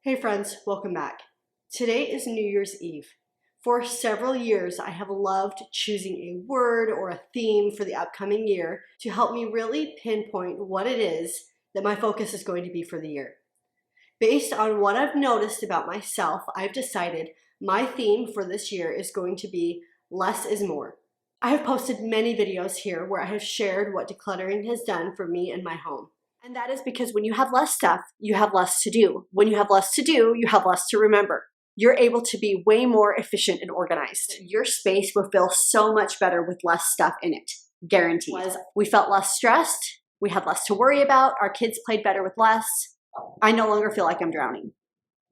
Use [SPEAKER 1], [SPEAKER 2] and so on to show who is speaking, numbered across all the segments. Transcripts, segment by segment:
[SPEAKER 1] Hey friends, welcome back. Today is New Year's Eve. For several years, I have loved choosing a word or a theme for the upcoming year to help me really pinpoint what it is that my focus is going to be for the year. Based on what I've noticed about myself, I've decided my theme for this year is going to be less is more. I have posted many videos here where I have shared what decluttering has done for me and my home. And that is because when you have less stuff, you have less to do. When you have less to do, you have less to remember. You're able to be way more efficient and organized. Your space will feel so much better with less stuff in it, guaranteed. We felt less stressed, we had less to worry about, our kids played better with less. I no longer feel like I'm drowning.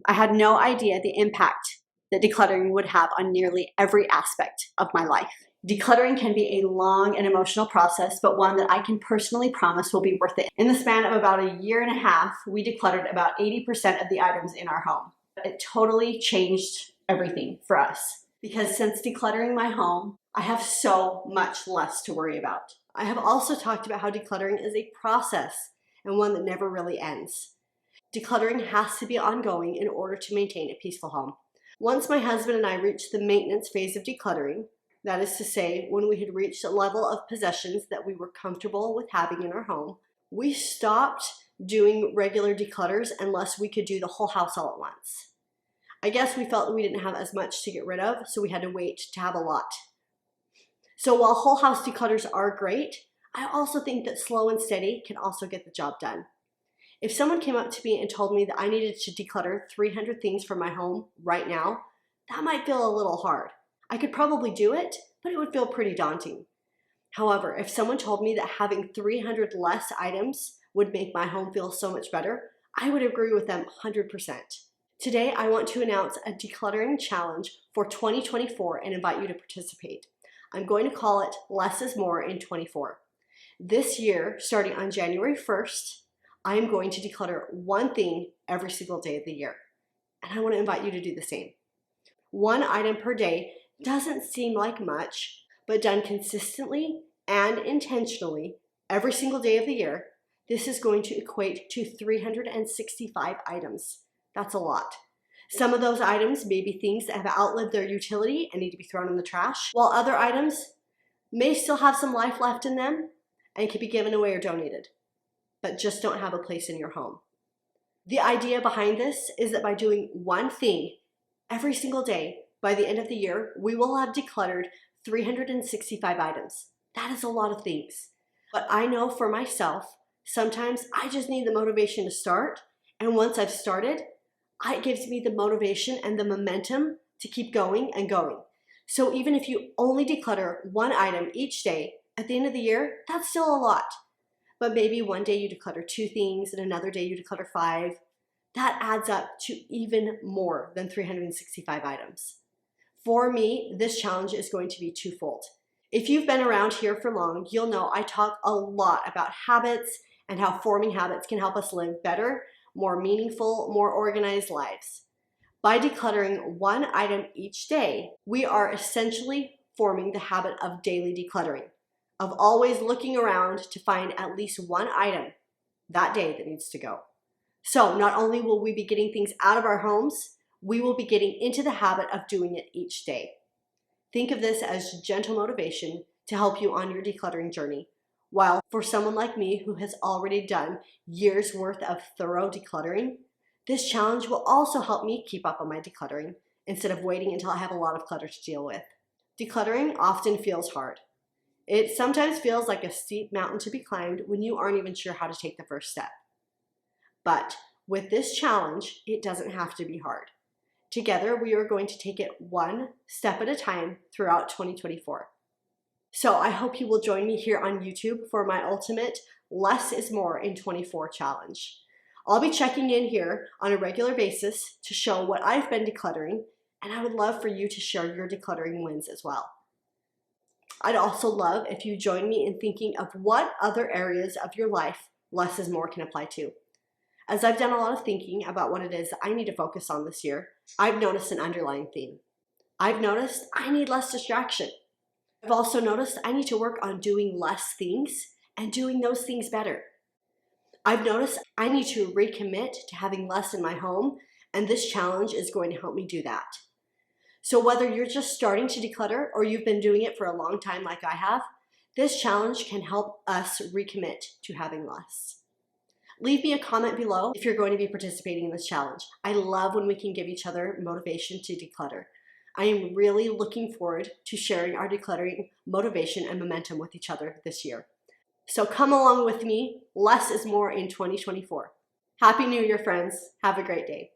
[SPEAKER 1] I had no idea the impact that decluttering would have on nearly every aspect of my life. Decluttering can be a long and emotional process, but one that I can personally promise will be worth it. In the span of about a year and a half, we decluttered about 80% of the items in our home. It totally changed everything for us because since decluttering my home, I have so much less to worry about. I have also talked about how decluttering is a process and one that never really ends. Decluttering has to be ongoing in order to maintain a peaceful home. Once my husband and I reached the maintenance phase of decluttering, that is to say, when we had reached a level of possessions that we were comfortable with having in our home, we stopped doing regular declutters unless we could do the whole house all at once. I guess we felt that we didn't have as much to get rid of, so we had to wait to have a lot. So while whole house declutters are great, I also think that slow and steady can also get the job done. If someone came up to me and told me that I needed to declutter 300 things from my home right now, that might feel a little hard. I could probably do it, but it would feel pretty daunting. However, if someone told me that having 300 less items would make my home feel so much better, I would agree with them 100%. Today, I want to announce a decluttering challenge for 2024 and invite you to participate. I'm going to call it Less is More in 24. This year, starting on January 1st, I am going to declutter one thing every single day of the year. And I want to invite you to do the same. One item per day doesn't seem like much, but done consistently and intentionally every single day of the year, this is going to equate to 365 items. That's a lot. Some of those items may be things that have outlived their utility and need to be thrown in the trash, while other items may still have some life left in them and can be given away or donated, but just don't have a place in your home. The idea behind this is that by doing one thing every single day, by the end of the year, we will have decluttered 365 items. That is a lot of things. But I know for myself, sometimes I just need the motivation to start. And once I've started, it gives me the motivation and the momentum to keep going and going. So even if you only declutter one item each day, at the end of the year, that's still a lot. But maybe one day you declutter 2 things and another day you declutter 5. That adds up to even more than 365 items. For me, this challenge is going to be twofold. If you've been around here for long, you'll know I talk a lot about habits and how forming habits can help us live better, more meaningful, more organized lives. By decluttering one item each day, we are essentially forming the habit of daily decluttering, of always looking around to find at least one item that day that needs to go. So not only will we be getting things out of our homes, we will be getting into the habit of doing it each day. Think of this as gentle motivation to help you on your decluttering journey. While for someone like me who has already done years worth of thorough decluttering, this challenge will also help me keep up on my decluttering instead of waiting until I have a lot of clutter to deal with. Decluttering often feels hard. It sometimes feels like a steep mountain to be climbed when you aren't even sure how to take the first step. But with this challenge, it doesn't have to be hard. Together, we are going to take it one step at a time throughout 2024. So I hope you will join me here on YouTube for my ultimate Less is More in 24 challenge. I'll be checking in here on a regular basis to show what I've been decluttering, and I would love for you to share your decluttering wins as well. I'd also love if you join me in thinking of what other areas of your life less is more can apply to. As I've done a lot of thinking about what it is I need to focus on this year, I've noticed an underlying theme. I've noticed I need less distraction. I've also noticed I need to work on doing less things and doing those things better. I've noticed I need to recommit to having less in my home and this challenge is going to help me do that. So whether you're just starting to declutter or you've been doing it for a long time like I have, this challenge can help us recommit to having less. Leave me a comment below if you're going to be participating in this challenge. I love when we can give each other motivation to declutter. I am really looking forward to sharing our decluttering motivation and momentum with each other this year. So come along with me. Less is more in 2024. Happy New Year, friends. Have a great day.